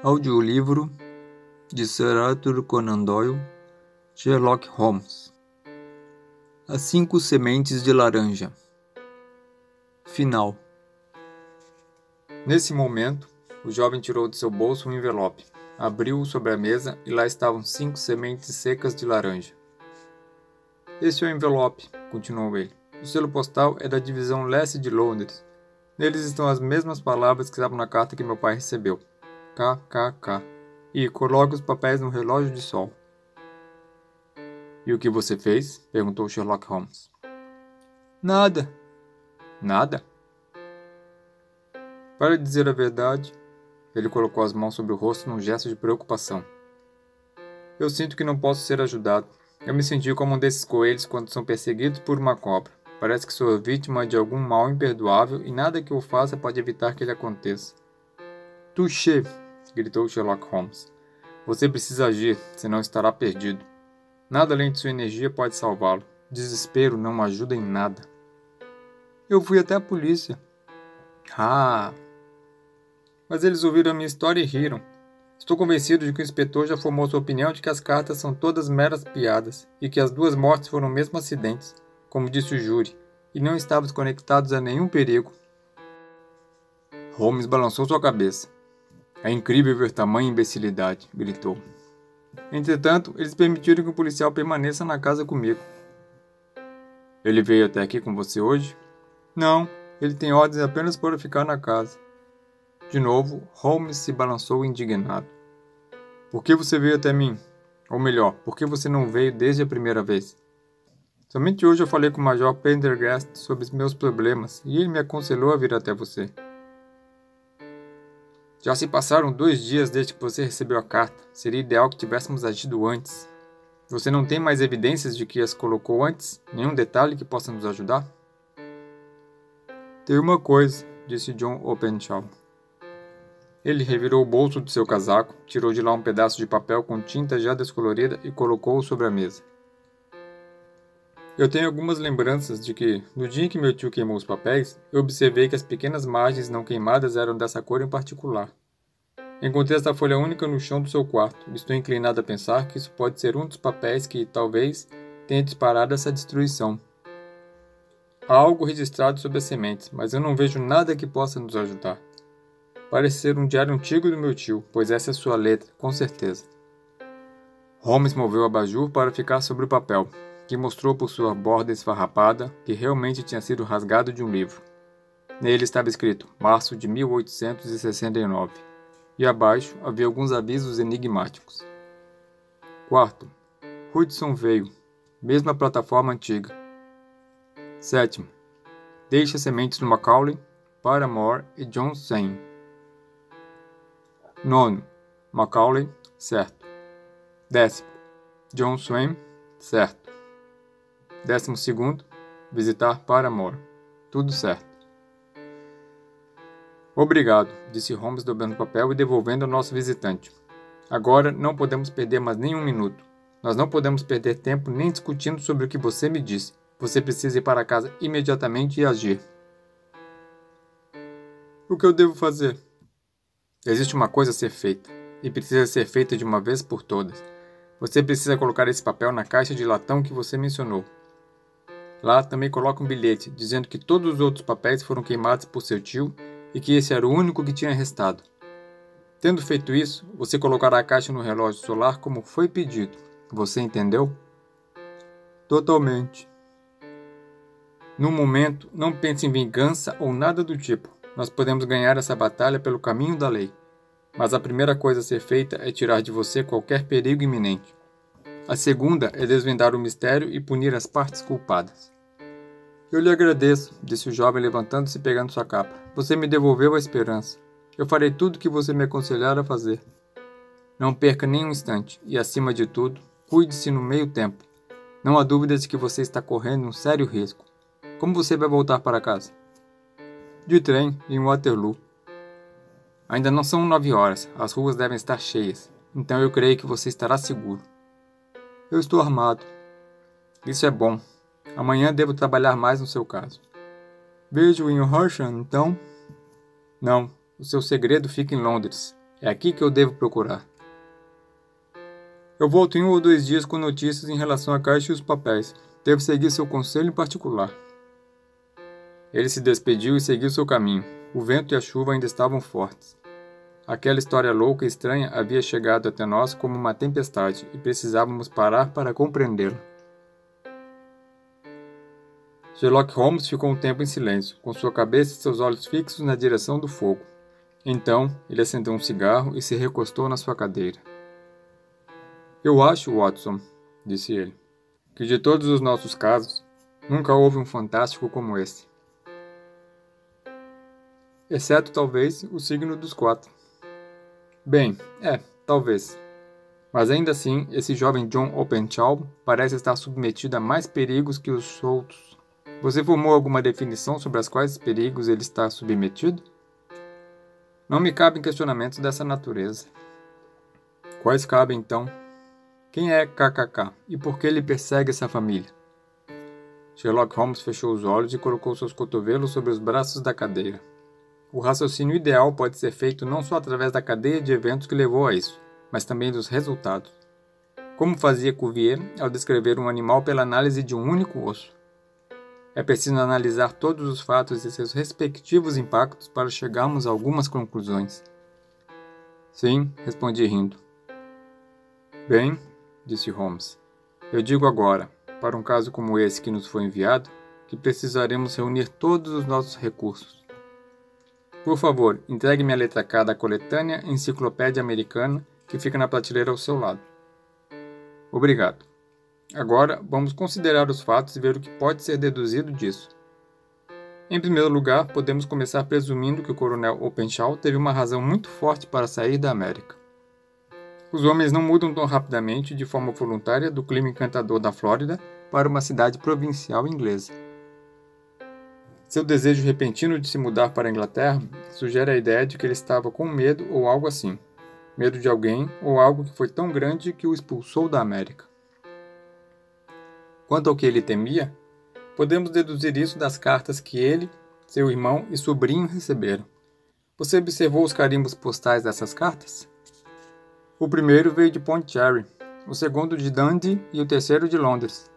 Audiolivro de Sir Arthur Conan Doyle, Sherlock Holmes. As 5 sementes de laranja. Final. Nesse momento, o jovem tirou de seu bolso um envelope, abriu-o sobre a mesa e lá estavam 5 sementes secas de laranja. Este é o envelope, continuou ele. O selo postal é da divisão leste de Londres. Neles estão as mesmas palavras que estavam na carta que meu pai recebeu. KKK. E coloque os papéis no relógio de sol. E o que você fez? Perguntou Sherlock Holmes. Nada. Nada? Para dizer a verdade, ele colocou as mãos sobre o rosto num gesto de preocupação. Eu sinto que não posso ser ajudado. Eu me senti como um desses coelhos quando são perseguidos por uma cobra. Parece que sou vítima de algum mal imperdoável e nada que eu faça pode evitar que ele aconteça. Touché! Gritou Sherlock Holmes. Você precisa agir, senão estará perdido. Nada além de sua energia pode salvá-lo. Desespero não ajuda em nada. Eu fui até a polícia. Ah! Mas eles ouviram a minha história e riram. Estou convencido de que o inspetor já formou sua opinião de que as cartas são todas meras piadas e que as 2 mortes foram mesmo acidentes, como disse o júri, e não estavam conectados a nenhum perigo. Holmes balançou sua cabeça. É incrível ver tamanha imbecilidade, gritou. Entretanto, eles permitiram que o policial permaneça na casa comigo. Ele veio até aqui com você hoje? Não, ele tem ordens apenas para ficar na casa. De novo, Holmes se balançou indignado. Por que você veio até mim? Ou melhor, por que você não veio desde a primeira vez? Somente hoje eu falei com o Major Pendergast sobre os meus problemas e ele me aconselhou a vir até você. Já se passaram 2 dias desde que você recebeu a carta. Seria ideal que tivéssemos agido antes. Você não tem mais evidências de que as colocou antes? Nenhum detalhe que possa nos ajudar? Tem uma coisa, disse John Openshaw. Ele revirou o bolso de seu casaco, tirou de lá um pedaço de papel com tinta já descolorida e colocou-o sobre a mesa. Eu tenho algumas lembranças de que, no dia em que meu tio queimou os papéis, eu observei que as pequenas margens não queimadas eram dessa cor em particular. Encontrei esta folha única no chão do seu quarto e estou inclinado a pensar que isso pode ser um dos papéis que, talvez, tenha disparado essa destruição. Há algo registrado sobre as sementes, mas eu não vejo nada que possa nos ajudar. Parece ser um diário antigo do meu tio, pois essa é sua letra, com certeza. Holmes moveu o abajur para ficar sobre o papel, que mostrou por sua borda esfarrapada que realmente tinha sido rasgado de um livro. Nele estava escrito março de 1869, e abaixo havia alguns avisos enigmáticos. Quarto, Hudson veio, mesma plataforma antiga. Sétimo, deixe as sementes no Macaulay, Paramore e John Swain. Nono, Macaulay, certo. 10º, John Swain, certo. 12º, visitar Paramore, tudo certo. Obrigado, disse Holmes dobrando o papel e devolvendo ao nosso visitante. Agora não podemos perder mais nem 1 minuto. Nós não podemos perder tempo nem discutindo sobre o que você me disse. Você precisa ir para casa imediatamente e agir. O que eu devo fazer? Existe uma coisa a ser feita, e precisa ser feita de uma vez por todas. Você precisa colocar esse papel na caixa de latão que você mencionou. Lá também coloca um bilhete, dizendo que todos os outros papéis foram queimados por seu tio e que esse era o único que tinha restado. Tendo feito isso, você colocará a caixa no relógio solar como foi pedido. Você entendeu? Totalmente. No momento, não pense em vingança ou nada do tipo. Nós podemos ganhar essa batalha pelo caminho da lei. Mas a primeira coisa a ser feita é tirar de você qualquer perigo iminente. A segunda é desvendar o mistério e punir as partes culpadas. Eu lhe agradeço, disse o jovem levantando-se e pegando sua capa. Você me devolveu a esperança. Eu farei tudo o que você me aconselhar a fazer. Não perca nem um instante e, acima de tudo, cuide-se no meio tempo. Não há dúvidas de que você está correndo um sério risco. Como você vai voltar para casa? De trem, em Waterloo. Ainda não são 9 horas, as ruas devem estar cheias, então eu creio que você estará seguro. Eu estou armado. Isso é bom. Amanhã devo trabalhar mais no seu caso. Vejo em Horsham, então? Não, o seu segredo fica em Londres. É aqui que eu devo procurar. Eu volto em 1 ou 2 dias com notícias em relação à caixa e os papéis. Devo seguir seu conselho em particular. Ele se despediu e seguiu seu caminho. O vento e a chuva ainda estavam fortes. Aquela história louca e estranha havia chegado até nós como uma tempestade e precisávamos parar para compreendê-la. Sherlock Holmes ficou um tempo em silêncio, com sua cabeça e seus olhos fixos na direção do fogo. Então, ele acendeu um cigarro e se recostou na sua cadeira. Eu acho, Watson, disse ele, que de todos os nossos casos, nunca houve um fantástico como esse. Exceto, talvez, o signo dos 4. Bem, talvez. Mas ainda assim, esse jovem John Openshaw parece estar submetido a mais perigos que os outros. Você formou alguma definição sobre as quais perigos ele está submetido? Não me cabem questionamentos dessa natureza. Quais cabem, então? Quem é KKK e por que ele persegue essa família? Sherlock Holmes fechou os olhos e colocou seus cotovelos sobre os braços da cadeira. O raciocínio ideal pode ser feito não só através da cadeia de eventos que levou a isso, mas também dos resultados. Como fazia Cuvier ao descrever um animal pela análise de um único osso. É preciso analisar todos os fatos e seus respectivos impactos para chegarmos a algumas conclusões. Sim, respondi rindo. Bem, disse Holmes, eu digo agora, para um caso como esse que nos foi enviado, que precisaremos reunir todos os nossos recursos. Por favor, entregue-me a letra K da coletânea Enciclopédia Americana que fica na prateleira ao seu lado. Obrigado. Agora, vamos considerar os fatos e ver o que pode ser deduzido disso. Em primeiro lugar, podemos começar presumindo que o coronel Openshaw teve uma razão muito forte para sair da América. Os homens não mudam tão rapidamente de forma voluntária do clima encantador da Flórida para uma cidade provincial inglesa. Seu desejo repentino de se mudar para a Inglaterra sugere a ideia de que ele estava com medo ou algo assim. Medo de alguém ou algo que foi tão grande que o expulsou da América. Quanto ao que ele temia, podemos deduzir isso das cartas que ele, seu irmão e sobrinho receberam. Você observou os carimbos postais dessas cartas? O primeiro veio de Pondicherry, o segundo de Dundee e o terceiro de Londres.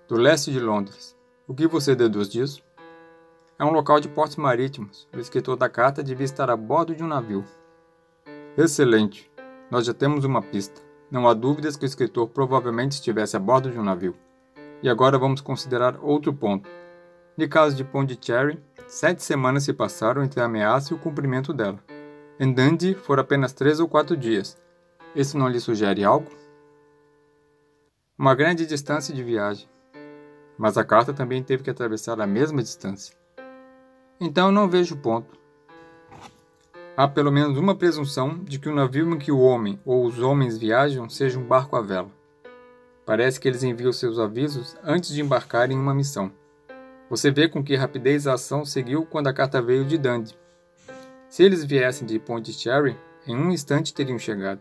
Do leste de Londres. O que você deduz disso? É um local de portos marítimos. O escritor da carta devia estar a bordo de um navio. Excelente. Nós já temos uma pista. Não há dúvidas que o escritor provavelmente estivesse a bordo de um navio. E agora vamos considerar outro ponto. No caso de Pondicherry, 7 semanas se passaram entre a ameaça e o cumprimento dela. Em Dundee foram apenas 3 ou 4 dias. Isso não lhe sugere algo? Uma grande distância de viagem. Mas a carta também teve que atravessar a mesma distância. Então não vejo ponto. Há pelo menos uma presunção de que o navio em que o homem ou os homens viajam seja um barco à vela. Parece que eles enviam seus avisos antes de embarcarem em uma missão. Você vê com que rapidez a ação seguiu quando a carta veio de Dundee. Se eles viessem de Pondicherry, em um instante teriam chegado.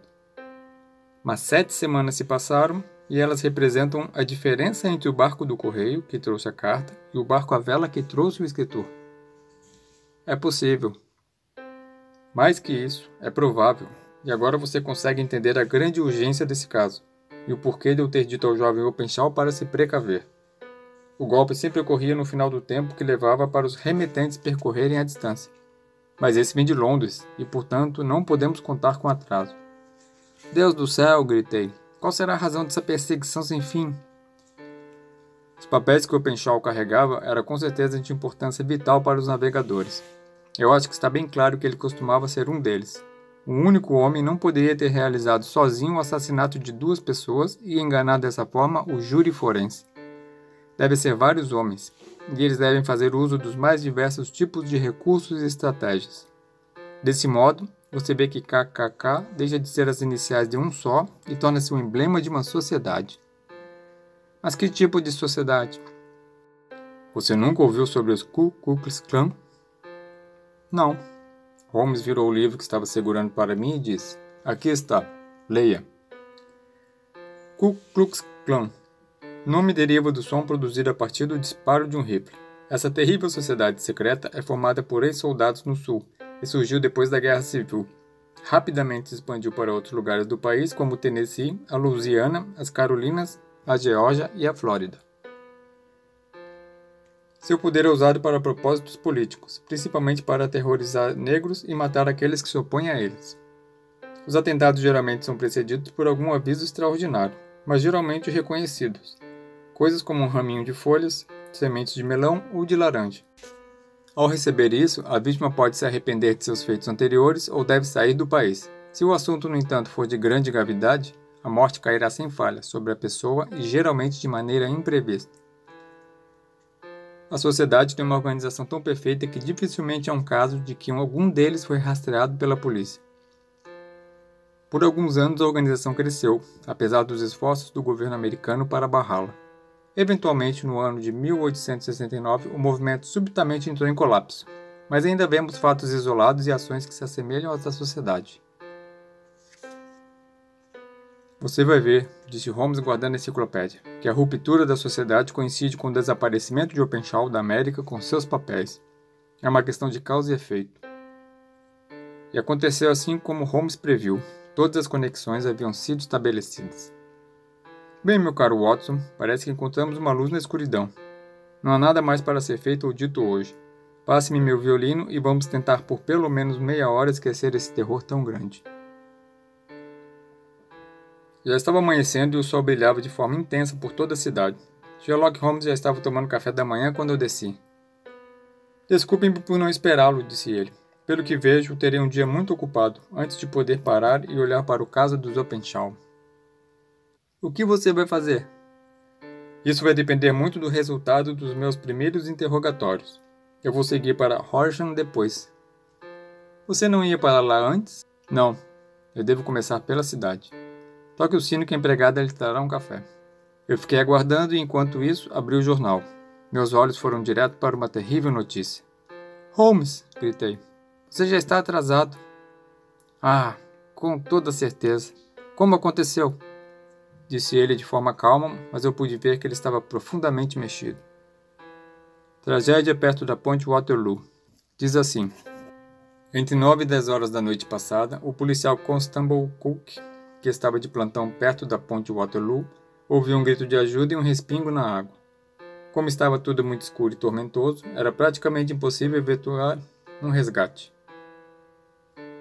Mas 7 semanas se passaram e elas representam a diferença entre o barco do correio, que trouxe a carta, e o barco à vela que trouxe o escritor. É possível. Mais que isso, é provável. E agora você consegue entender a grande urgência desse caso, e o porquê de eu ter dito ao jovem Openshaw para se precaver. O golpe sempre ocorria no final do tempo que levava para os remetentes percorrerem a distância. Mas esse vem de Londres, e portanto não podemos contar com atraso. Deus do céu, gritei. Qual será a razão dessa perseguição sem fim? Os papéis que Openshaw carregava eram com certeza de importância vital para os navegadores. Eu acho que está bem claro que ele costumava ser um deles. Um único homem não poderia ter realizado sozinho o assassinato de 2 pessoas e enganar dessa forma o júri forense. Deve ser vários homens, e eles devem fazer uso dos mais diversos tipos de recursos e estratégias. Desse modo, você vê que KKK deixa de ser as iniciais de um só e torna-se um emblema de uma sociedade. Mas que tipo de sociedade? Você nunca ouviu sobre os Ku Klux Klan? Não. Holmes virou o livro que estava segurando para mim e disse: Aqui está, leia. Ku Klux Klan. O nome deriva do som produzido a partir do disparo de um rifle. Essa terrível sociedade secreta é formada por ex-soldados no Sul e surgiu depois da Guerra Civil. rapidamente se expandiu para outros lugares do país, como o Tennessee, a Louisiana, as Carolinas, a Geórgia e a Flórida. Seu poder é usado para propósitos políticos, principalmente para aterrorizar negros e matar aqueles que se opõem a eles. Os atentados geralmente são precedidos por algum aviso extraordinário, mas geralmente reconhecidos, coisas como um raminho de folhas, sementes de melão ou de laranja. Ao receber isso, a vítima pode se arrepender de seus feitos anteriores ou deve sair do país. Se o assunto, no entanto, for de grande gravidade, a morte cairá sem falha sobre a pessoa e geralmente de maneira imprevista. A sociedade tem uma organização tão perfeita que dificilmente há um caso de que algum deles foi rastreado pela polícia. Por alguns anos a organização cresceu, apesar dos esforços do governo americano para barrá-la. Eventualmente, no ano de 1869, o movimento subitamente entrou em colapso, mas ainda vemos fatos isolados e ações que se assemelham às da sociedade. Você vai ver, disse Holmes guardando a enciclopédia, que a ruptura da sociedade coincide com o desaparecimento de Openshaw da América com seus papéis. É uma questão de causa e efeito. E aconteceu assim como Holmes previu. Todas as conexões haviam sido estabelecidas. Bem, meu caro Watson, parece que encontramos uma luz na escuridão. Não há nada mais para ser feito ou dito hoje. Passe-me meu violino e vamos tentar por pelo menos meia hora esquecer esse terror tão grande. Já estava amanhecendo e o sol brilhava de forma intensa por toda a cidade. Sherlock Holmes já estava tomando café da manhã quando eu desci. Desculpe-me por não esperá-lo, disse ele. Pelo que vejo, terei um dia muito ocupado, antes de poder parar e olhar para o caso dos Openshaw. O que você vai fazer? Isso vai depender muito do resultado dos meus primeiros interrogatórios. Eu vou seguir para Horsham depois. Você não ia para lá antes? Não. Eu devo começar pela cidade. Toque o sino que a empregada lhe trará um café. Eu fiquei aguardando e, enquanto isso, abri o jornal. Meus olhos foram direto para uma terrível notícia. Holmes! Gritei. Você já está atrasado. Ah, com toda certeza. Como aconteceu? Disse ele de forma calma, mas eu pude ver que ele estava profundamente mexido. Tragédia perto da ponte Waterloo. Diz assim. Entre 9 e 10 horas da noite passada, o policial Constable Cook, que estava de plantão perto da ponte Waterloo, ouviu um grito de ajuda e um respingo na água. Como estava tudo muito escuro e tormentoso, era praticamente impossível efetuar um resgate.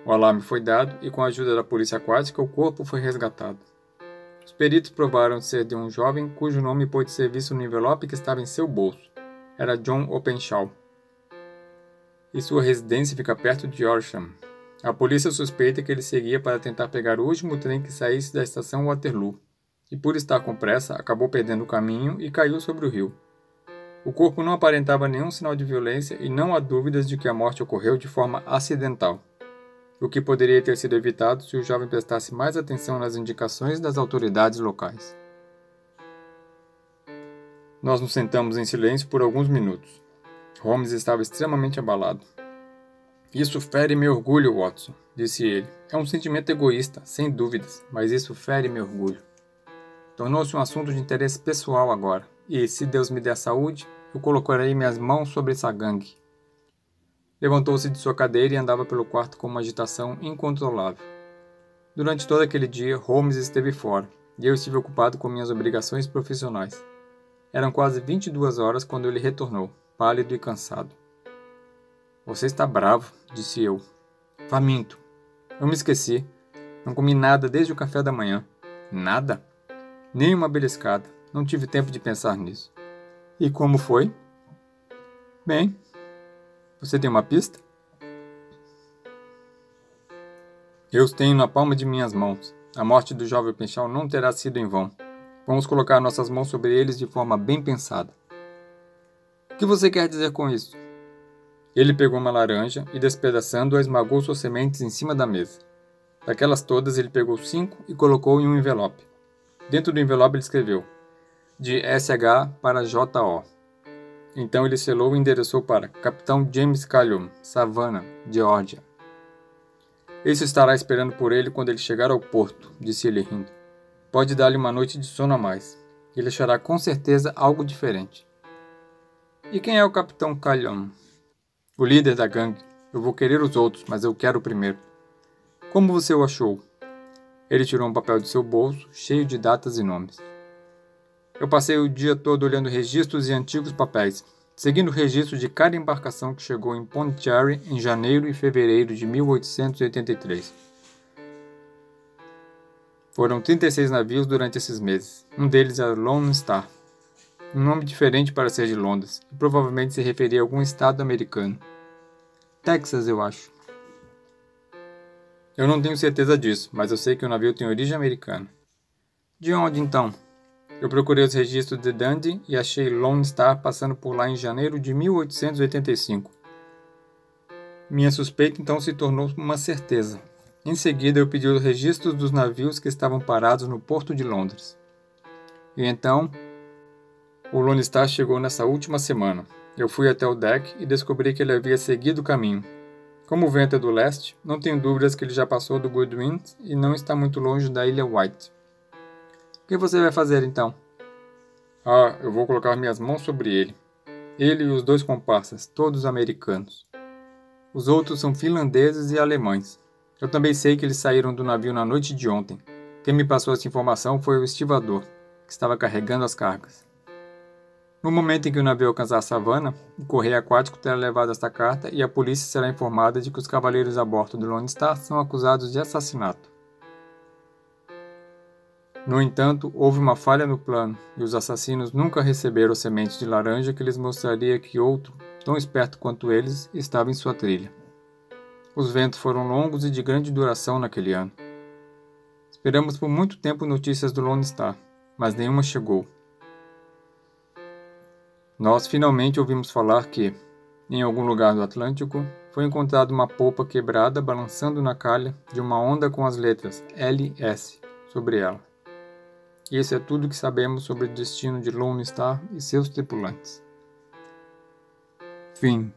O alarme foi dado e, com a ajuda da polícia aquática, o corpo foi resgatado. Os peritos provaram ser de um jovem cujo nome pôde ser visto no envelope que estava em seu bolso. Era John Openshaw. E sua residência fica perto de Horsham. A polícia suspeita que ele seguia para tentar pegar o último trem que saísse da estação Waterloo. E, por estar com pressa, acabou perdendo o caminho e caiu sobre o rio. O corpo não aparentava nenhum sinal de violência e não há dúvidas de que a morte ocorreu de forma acidental, o que poderia ter sido evitado se o jovem prestasse mais atenção nas indicações das autoridades locais. Nós nos sentamos em silêncio por alguns minutos. Holmes estava extremamente abalado. Isso fere meu orgulho, Watson, disse ele. É um sentimento egoísta, sem dúvidas, mas isso fere meu orgulho. Tornou-se um assunto de interesse pessoal agora, e, se Deus me der saúde, eu colocarei minhas mãos sobre essa gangue. Levantou-se de sua cadeira e andava pelo quarto com uma agitação incontrolável. Durante todo aquele dia, Holmes esteve fora, e eu estive ocupado com minhas obrigações profissionais. Eram quase 22 horas quando ele retornou, pálido e cansado. Você está bravo, disse eu. Faminto. Eu me esqueci. Não comi nada desde o café da manhã. Nada? Nem uma beliscada. Não tive tempo de pensar nisso. E como foi? Bem, você tem uma pista? Eu os tenho na palma de minhas mãos. A morte do jovem Openshaw não terá sido em vão. Vamos colocar nossas mãos sobre eles de forma bem pensada. O que você quer dizer com isso? Ele pegou uma laranja e, despedaçando-a, esmagou suas sementes em cima da mesa. Daquelas todas, ele pegou 5 e colocou em um envelope. Dentro do envelope, ele escreveu de SH para JO. Então ele selou e endereçou para Capitão James Callum, Savannah, Geórgia. Isso estará esperando por ele quando ele chegar ao porto, disse ele rindo. Pode dar-lhe uma noite de sono a mais. Ele achará com certeza algo diferente. E quem é o Capitão Callum? O líder da gangue. Eu vou querer os outros, mas eu quero o primeiro. Como você o achou? Ele tirou um papel de seu bolso, cheio de datas e nomes. Eu passei o dia todo olhando registros e antigos papéis, seguindo o registro de cada embarcação que chegou em Pondicherry em janeiro e fevereiro de 1883. Foram 36 navios durante esses meses. Um deles era Lone Star, um nome diferente para ser de Londres, e provavelmente se referia a algum estado americano. Texas, eu acho. Eu não tenho certeza disso, mas eu sei que o navio tem origem americana. De onde, então? Eu procurei os registros de Dundee e achei Lone Star passando por lá em janeiro de 1885. Minha suspeita então se tornou uma certeza. Em seguida, eu pedi os registros dos navios que estavam parados no porto de Londres. E então, o Lone Star chegou nessa última semana. Eu fui até o deck e descobri que ele havia seguido o caminho. Como o vento é do leste, não tenho dúvidas que ele já passou do Goodwin e não está muito longe da Ilha White. O que você vai fazer então? Eu vou colocar minhas mãos sobre ele. Ele e os 2 comparsas, todos americanos. Os outros são finlandeses e alemães. Eu também sei que eles saíram do navio na noite de ontem. Quem me passou essa informação foi o estivador, que estava carregando as cargas. No momento em que o navio alcançar a savana, o correio aquático terá levado esta carta e a polícia será informada de que os cavaleiros a bordo do Lone Star são acusados de assassinato. No entanto, houve uma falha no plano e os assassinos nunca receberam sementes de laranja que lhes mostraria que outro, tão esperto quanto eles, estava em sua trilha. Os ventos foram longos e de grande duração naquele ano. Esperamos por muito tempo notícias do Lone Star, mas nenhuma chegou. Nós finalmente ouvimos falar que, em algum lugar do Atlântico, foi encontrada uma polpa quebrada balançando na calha de uma onda com as letras LS sobre ela. E isso é tudo que sabemos sobre o destino de Lone Star e seus tripulantes. Fim.